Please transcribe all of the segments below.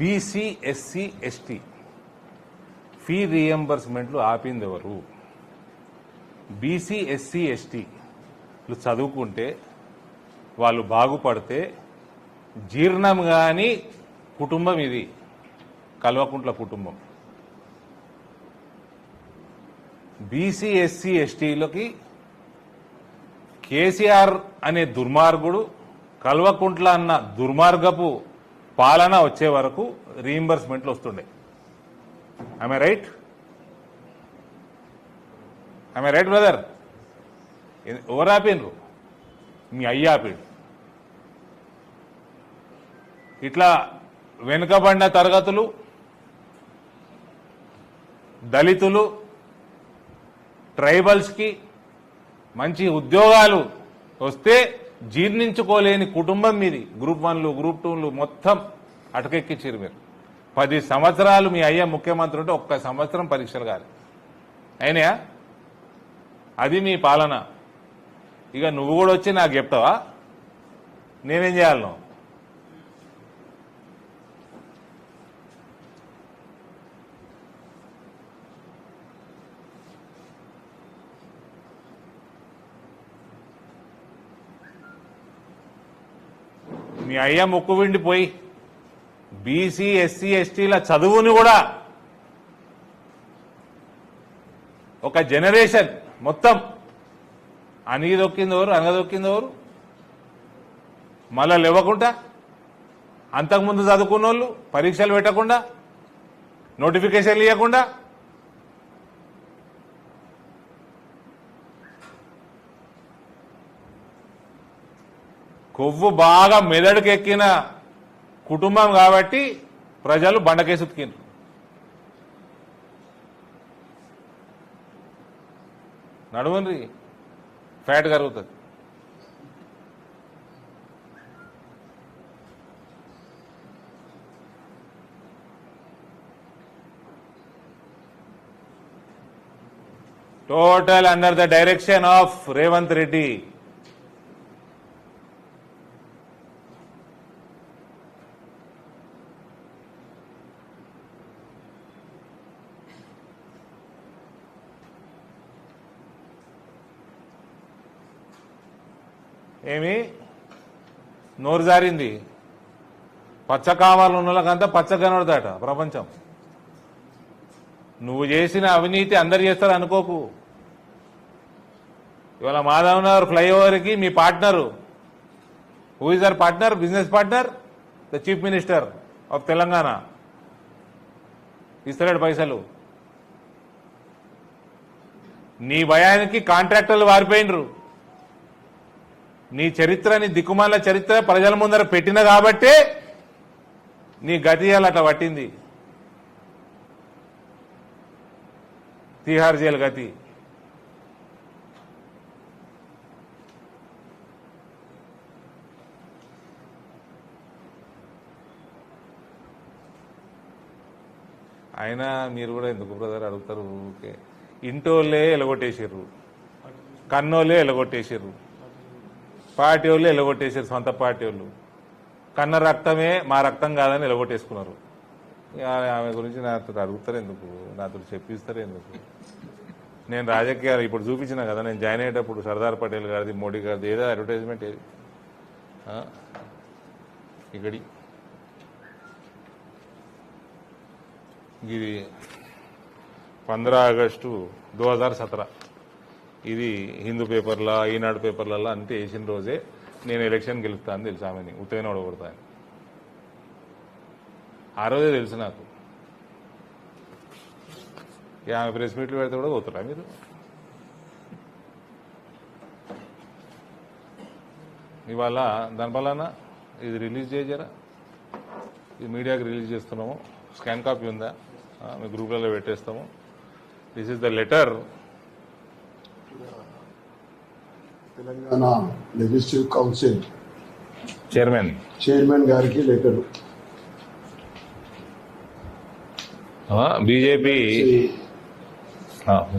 BC SC ST fee రీఎంబర్స్మెంట్లు ఆపింది ఎవరు? BC SC ఎస్టీలు చదువుకుంటే వాళ్ళు బాగుపడితే జీర్ణం కాని కుటుంబం ఇది, కల్వకుంట్ల కుటుంబం. బీసీ ఎస్సీ ఎస్టీలకి కేసీఆర్ అనే దుర్మార్గుడు, కల్వకుంట్ల అన్న దుర్మార్గపు పాలన వచ్చే వరకు రీఎంబర్స్మెంట్లు వస్తుండే. I right? I right brother? ఎవరు ఆపినరు? మీ అయ్య ఆపిడు. ఇట్లా వెనుకబడిన తరగతులు, దళితులు, ట్రైబల్స్కి మంచి ఉద్యోగాలు వస్తే జీర్ణించుకోలేని కుటుంబం మీది. గ్రూప్ 1లు, గ్రూప్ 2లు మొత్తం అటకెక్కించారు మీరు. 10 సంవత్సరాలు మీ అయ్య ముఖ్యమంత్రి ఉంటే ఒక్క సంవత్సరం పరీక్షలు కాదు అయినాయా? అది మీ పాలన. ఇక నువ్వు కూడా వచ్చి నాకు చెప్తావా నేనేం చేయాలను? మీ అయ్య ముక్కు విండిపోయి బీసీ ఎస్సీ ఎస్టీల చదువుని కూడా ఒక జనరేషన్ మొత్తం అణిగిదొక్కిందెవరు, అనగదొక్కిందెవరు? మళ్ళా లేవకుండా అంతకుముందు చదువుకున్న వాళ్ళు పరీక్షలు పెట్టకుండా, నోటిఫికేషన్లు ఇవ్వకుండా, కొవ్వు బాగా మెదడుకెక్కిన కుటుంబం కాబట్టి ప్రజలు బండకేసి ఉతికిండ్రు. నడువండి, ఫ్యాట్ కరుగుతుంది. Total under the direction of Revanth Reddy. ఏమి నోరు జారింది? పచ్చకామాలు ఉన్న వాళ్ళకంతా పచ్చ కనబడతాట ప్రపంచం. నువ్వు చేసిన అవినీతి అందరు చేస్తారు అనుకోకు. ఇవాళ మాధవ్ నగర్ ఫ్లైఓవర్కి మీ partner, who is our partner, business partner, the chief minister of Telangana, ఇస్తలేడు పైసలు. నీ భయానికి కాంట్రాక్టర్లు వారిపోయినరు. నీ చరిత్రని, దిక్కుమాల చరిత్ర ప్రజల ముందర పెట్టిన కాబట్టే నీ గతి అట్లా పట్టింది. తిహార్ జైలు గతి. అయినా మీరు కూడా ఎందుకు బ్రదర్ అడుగుతారు? ఓకే, ఇంటోళ్ళే ఎలగొట్టేసారు, కన్నోళ్ళే ఎలగొట్టేసారు, పార్టీ వాళ్ళు ఎలగొట్టేసారు, సొంత పార్టీ వాళ్ళు. కన్న రక్తమే మా రక్తం కాదని ఎలగొట్టేసుకున్నారు. ఆమె గురించి నాతో అడుగుతారు ఎందుకు? నాతో చెప్పిస్తారు ఎందుకు? నేను రాజకీయాలు ఇప్పుడు చూపించిన కదా, నేను జాయిన్ అయ్యేటప్పుడు సర్దార్ పటేల్ గారిది, మోడీ గారిది ఏదో అడ్వర్టైజ్మెంట్ ఏది ఇక్కడి ఇది 15 ఆగస్టు 2017 ఇది హిందూ పేపర్లా, ఈనాడు పేపర్లలో అంతే వేసిన రోజే నేను ఎలక్షన్ గెలుస్తా అని తెలుసు ఆమెని, ఉత్తైన ఓడగొడతా అని. ఆ రోజే తెలుసు నాకు. ఆమె ప్రెస్ మీట్లు పెడితే కూడా పోతారా మీరు? ఇవాళ దాని వలన ఇది రిలీజ్ చేయజరా, ఇది మీడియాకి రిలీజ్ చేస్తున్నాము. స్కాన్ కాపీ ఉందా? మీ గ్రూప్లలో పెట్టేస్తాము. This is the letter. Telangana legislative council chairman గారికి లెటర్. బీజేపీ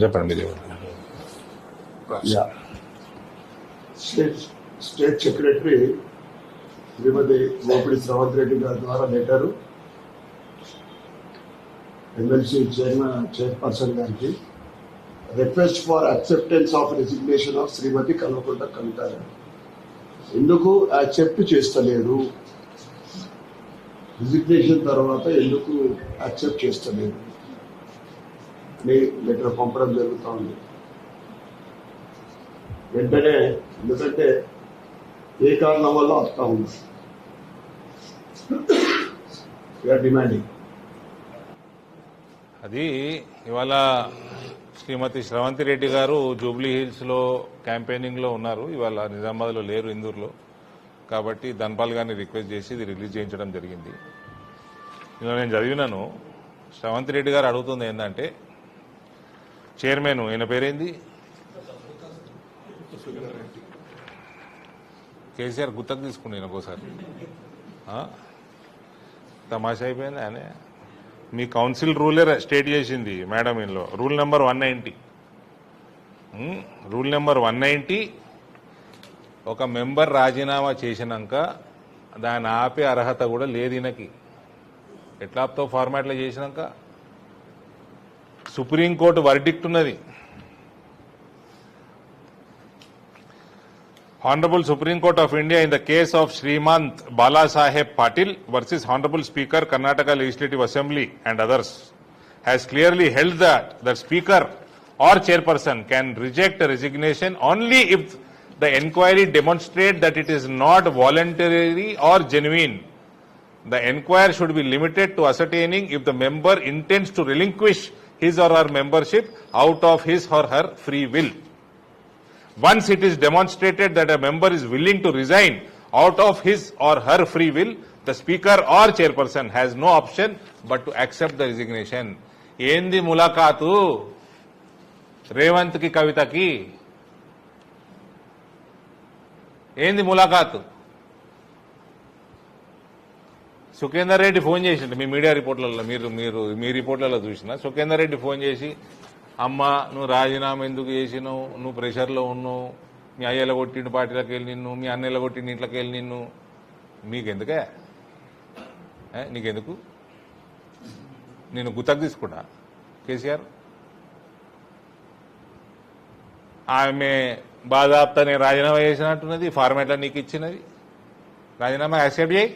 చెప్పండి. స్టేట్ సెక్రటరీ శ్రీమతి మోపిడి శ్రవంత్ రెడ్డి గారి ద్వారా లెటరు. ఎమ్మెల్సీ చైర్పర్సన్ గారికి request for acceptance of resignation of Shrimati Kalvakuntla Kavitha గారు. ఎందుకు యాక్సెప్ట్ చేస్తలేరు? రిజిగ్నేషన్ తర్వాత ఎందుకు యాక్సెప్ట్ చేస్తలేరు అని లెటర్ పంపడం జరుగుతూ ఉంది. వెంటనే, ఎందుకంటే ఏ కారణం వల్ల వస్తూ ఉంది డిమాండింగ్. అది ఇవాళ శ్రీమతి శ్రవంతి రెడ్డి గారు జూబ్లీ హిల్స్లో క్యాంపెయినింగ్లో ఉన్నారు. ఇవాళ నిజామాబాద్లో లేరు, ఇందూరులో. కాబట్టి ధన్పాల్ గారిని రిక్వెస్ట్ చేసి ఇది రిలీజ్ చేయించడం జరిగింది. ఇలా నేను చదివినాను. శ్రవంతి రెడ్డి గారు అడుగుతుంది ఏంటంటే, చైర్మన్ ఈయన పేరేంది, కేసీఆర్ గుత్తకు తీసుకుని ఈయనకోసారి తమాషా అయిపోయింది. ఆయన మీ కౌన్సిల్ రూలే స్టేట్ చేసింది మేడం. ఇందులో రూల్ నెంబర్ 190, రూల్ నెంబర్ 190, ఒక మెంబర్ రాజీనామా చేసినాక దాన్ని ఆపే అర్హత కూడా లేదు ఈయనకి. ఎట్లా ఆపుతావు ఫార్మాట్లో చేసినాక? సుప్రీంకోర్టు వర్డిక్ట్ ఉన్నది. Honorable Supreme Court of India in the case of Srimant Balasaheb Patil versus Honorable Speaker Karnataka Legislative Assembly and others has clearly held that the Speaker or Chairperson can reject a resignation only if the inquiry demonstrates that it is not voluntary or genuine. The inquiry should be limited to ascertaining if the member intends to relinquish his or her membership out of his or her free will. Once it is demonstrated that a member is willing to resign out of his or her free will, the speaker or chairperson has no option but to accept the resignation. ఏంది ములాఖాతు రేవంత్ కి కవితకి? ఏంది ములాఖాతు? Sukhender Reddy phone చేసిండు మీ media రిపోర్ట్లలో, మీ రిపోర్ట్లలో చూసిన. Sukhender Reddy phone చేసి, అమ్మ నువ్వు రాజీనామా ఎందుకు చేసినావు, నువ్వు ప్రెషర్లో ఉన్నావు, మీ అయ్యల కొట్టిండు పార్టీలకు వెళ్ళి నిన్ను, మీ అన్నయ్యల కొట్టిండు ఇంట్లోకి వెళ్ళి నిన్ను, మీకెందుకే? నీకెందుకు? నేను గుత్తకు తీసుకున్నా కేసీఆర్. ఆమె బాధాప్తా నేను రాజీనామా చేసినట్టున్నది, ఫార్మాట్లో నీకు ఇచ్చినది. రాజీనామా యాక్సెప్ట్ చేయి.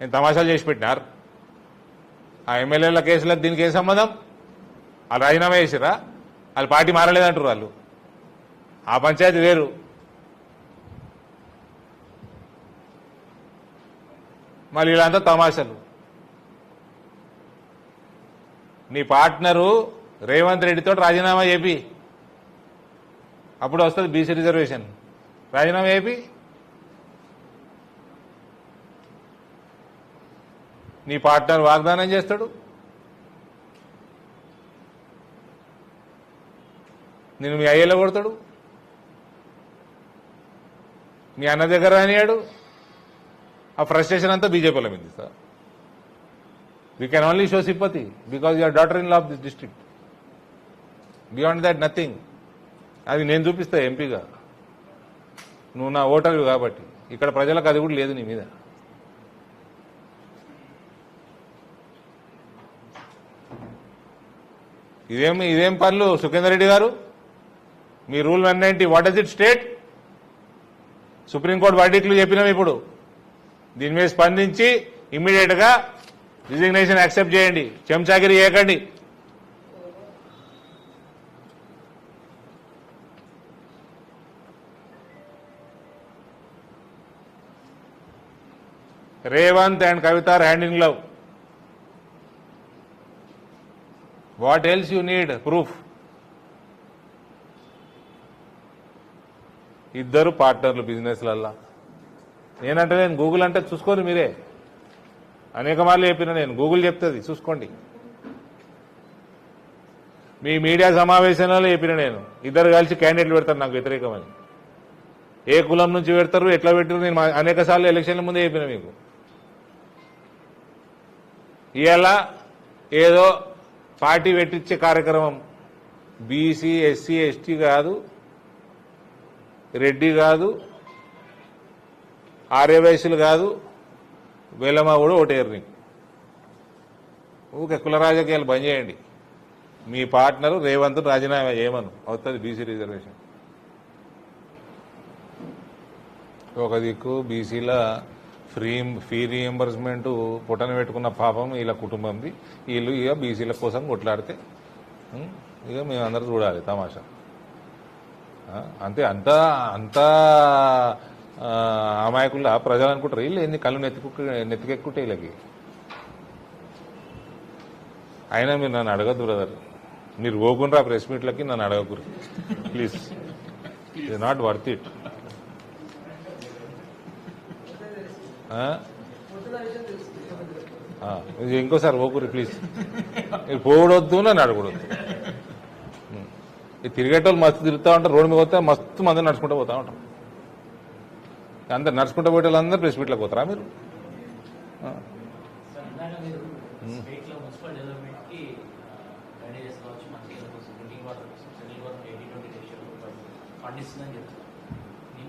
నేను తమాషాలు చేసి పెట్టినారు. ఆ ఎమ్మెల్యేల కేసులకు దీనికి ఏం సంబంధం? వాళ్ళు రాజీనామా చేసిరా? వాళ్ళు పార్టీ మారలేదంటారు. వాళ్ళు ఆ పంచాయతీ వేరు. మళ్ళీ ఇలాంతా తమాషాలు. నీ పార్ట్నరు రేవంత్ రెడ్డితో రాజీనామా చేపి, అప్పుడు వస్తుంది బీసీ రిజర్వేషన్. రాజీనామా చేపి నీ పార్ట్నర్ వాగ్దానం చేస్తాడు, నేను మీ అయ్యేలో కొడతాడు, మీ అన్న దగ్గర రానియాడు. ఆ ఫ్రస్ట్రేషన్ అంతా బీజేపీలో మీద sir. We can only show sympathy because your daughter in law of this district. Beyond that nothing. అది నేను చూపిస్తా ఎంపీగా, నువ్వు నా ఓటర్వి కాబట్టి. ఇక్కడ ప్రజలకు అది కూడా లేదు నీ మీద. ఇదేం పనులు సుఖేందర్ రెడ్డి గారు? మీ rule 190 what does it state? Supreme Court వర్డిక్లు చెప్పినాం. ఇప్పుడు దీని మీద స్పందించి ఇమ్మీడియట్ గా రిజిగ్నేషన్ యాక్సెప్ట్ చేయండి. చెంచాగిరి చేయకండి. Revanth and Kavitha are hand in glove. What else you need proof? ఇద్దరు పార్ట్నర్లు బిజినెస్లల్లా. నేనంటే నేను గూగుల్ అంటే చూసుకోరు మీరే. అనేక మార్లు చెప్పిన నేను, గూగుల్ చెప్తుంది చూసుకోండి. మీ మీడియా సమావేశంలో చెప్పిన నేను, ఇద్దరు కలిసి క్యాండిడేట్లు పెడతారు నాకు వ్యతిరేకమని. ఏ కులం నుంచి పెడతారు, ఎట్లా పెట్టారు, నేను అనేక సార్లు ఎలక్షన్ల ముందే చెప్పిన మీకు. ఇవాళ ఏదో పార్టీ పెట్టించే కార్యక్రమం బీసీ ఎస్సీ ఎస్టీ కాదు, రెడ్డి కాదు, ఆర్యవైశ్యులు కాదు, వేలమ్మ కూడా ఓటేరు నీకు. ఊకే కుల రాజకీయాలు బంద్ చేయండి. మీ పార్ట్నరు రేవంత్ రాజీనామా చేయమను, అవుతుంది బీసీ రిజర్వేషన్. ఒక దిక్కు బీసీల ఫీ రీఎంబర్స్మెంట్ పుట్టన పెట్టుకున్న పాపం వీళ్ళ కుటుంబంది. వీళ్ళు ఇక బీసీల కోసం కొట్లాడితే ఇక మేమందరూ చూడాలి తమాషా. అంతే. అంతా అమాయకుల్లా ప్రజలు అనుకుంటారు. వీళ్ళు ఎన్ని కళ్ళు నెత్తికెక్కుంటే వీళ్ళకి. అయినా మీరు నన్ను అడగద్దు బ్రదర్, మీరు పోకుండా ప్రెస్ మీట్లకి నన్ను అడగకూరు please. It not worth it. ఇంకోసారి పోకూరి ప్లీజ్. మీరు పోవడొద్దు, నన్ను అడగకూడదు. ఈ తిరిగేటోళ్ళు మస్తు తిరుగుతూ ఉంటారు, రోడ్డు మీద పోతే మస్తు మంది నడుచుకుంటూ పోతూ ఉంటారు. అందరు నడుచుకుంటూ పోయే వాళ్ళందరూ ప్రెస్ మీట్లకు పోతారా మీరు?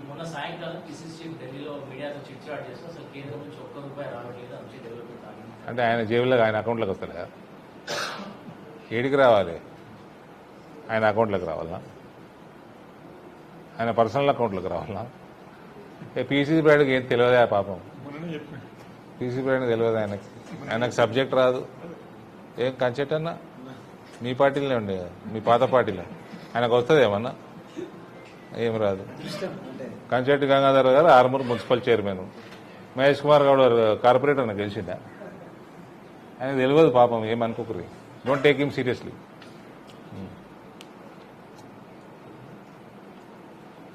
మొన్న సాయంకాలం పిసిసి చీఫ్ ఢిల్లీలో మీడియాతో చిట్చాట్ చేస్తూ అసలు కేంద్రం నుంచి ₹1 రావట్లేదు, అంచే డెవలప్మెంట్ ఆగింది. అంటే ఆయన జేబులో ఆయన అకౌంట్లోకి వస్తాడు కదా, ఏడికి రావాలి? ఆయన అకౌంట్లోకి రావాలా? ఆయన పర్సనల్ అకౌంట్లోకి రావాలా? పీసీసీ బ్రాండ్కి ఏం తెలియదా పాపం? పీసీ బ్రాండ్ తెలియదు ఆయనకి. ఆయనకు సబ్జెక్ట్ రాదు. ఏం కన్సెప్ట్ అన్నా మీ పార్టీలోనే ఉండే, మీ పాత పార్టీలో. ఆయనకు వస్తుంది ఏమన్నా? ఏం రాదు. కంచెట్టి గంగాధర్ గారు ఆర్మూర్ మున్సిపల్ చైర్మన్, మహేష్ కుమార్ గౌడ్ గారు కార్పొరేటర్ నాకు గెలిచిందా? ఆయన తెలియదు పాపం, ఏమనుకోకరి. Don't take him seriously.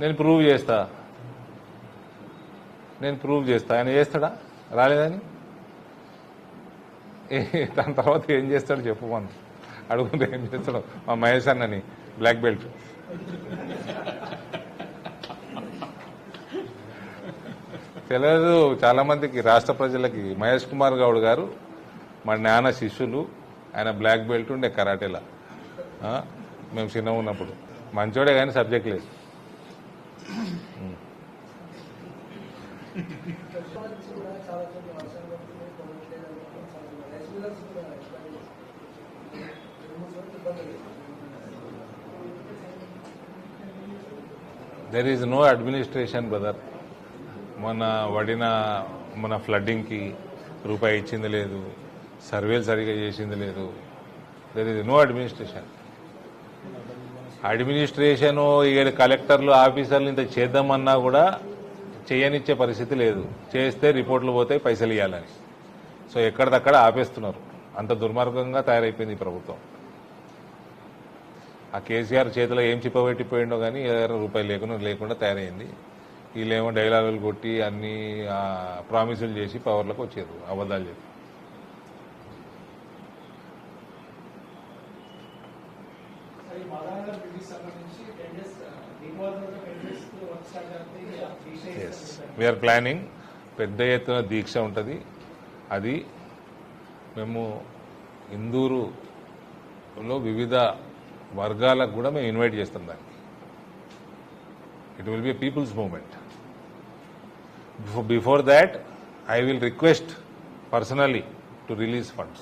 నేను ప్రూవ్ చేస్తా. ఆయన చేస్తాడా? రాలేదని దాని తర్వాత ఏం చేస్తాడు చెప్పు. మనం అడుగుతుంటే ఏం చేస్తాడు మా మహేష్ అన్నని, బ్లాక్ బెల్ట్. తెలియదు చాలా మందికి, రాష్ట్ర ప్రజలకి. మహేష్ కుమార్ గౌడ్ గారు మా నాన్న శిష్యులు. ఆయన బ్లాక్ బెల్ట్ ఉండే కరాటేలా మేము చిన్న ఉన్నప్పుడు. మంచోడే కానీ సబ్జెక్ట్ లేదు. There is no administration brother. మన ఫ్లడ్డింగ్కి రూపాయి ఇచ్చింది లేదు, సర్వేలు సరిగా చేసింది లేదు. There is no administration. Administration ఇక కలెక్టర్లు ఆఫీసర్లు ఇంత చేద్దామన్నా కూడా చేయనిచ్చే పరిస్థితి లేదు. చేస్తే రిపోర్ట్లు పోతాయి, పైసలు ఇవ్వాలని. సో ఎక్కడిదక్కడ ఆపేస్తున్నారు. అంత దుర్మార్గంగా తయారైపోయింది ఈ ప్రభుత్వం. ఆ కేసీఆర్ చేతిలో ఏం చిప్పబెట్టిపోయిండో కానీ రూపాయి లేకుండా తయారైంది. వీళ్ళేమో డైలాగులు కొట్టి అన్ని ప్రామిసులు చేసి పవర్లకు వచ్చారు, అబద్ధాలు చెప్పి. We are planning. పెద్ద ఎత్తున దీక్ష ఉంటుంది. అది మేము ఇందూరులో వివిధ వర్గాలకు కూడా మేము ఇన్వైట్ చేస్తాం. దానికి it will be a peoples movement. Before that, I will request personally to release funds.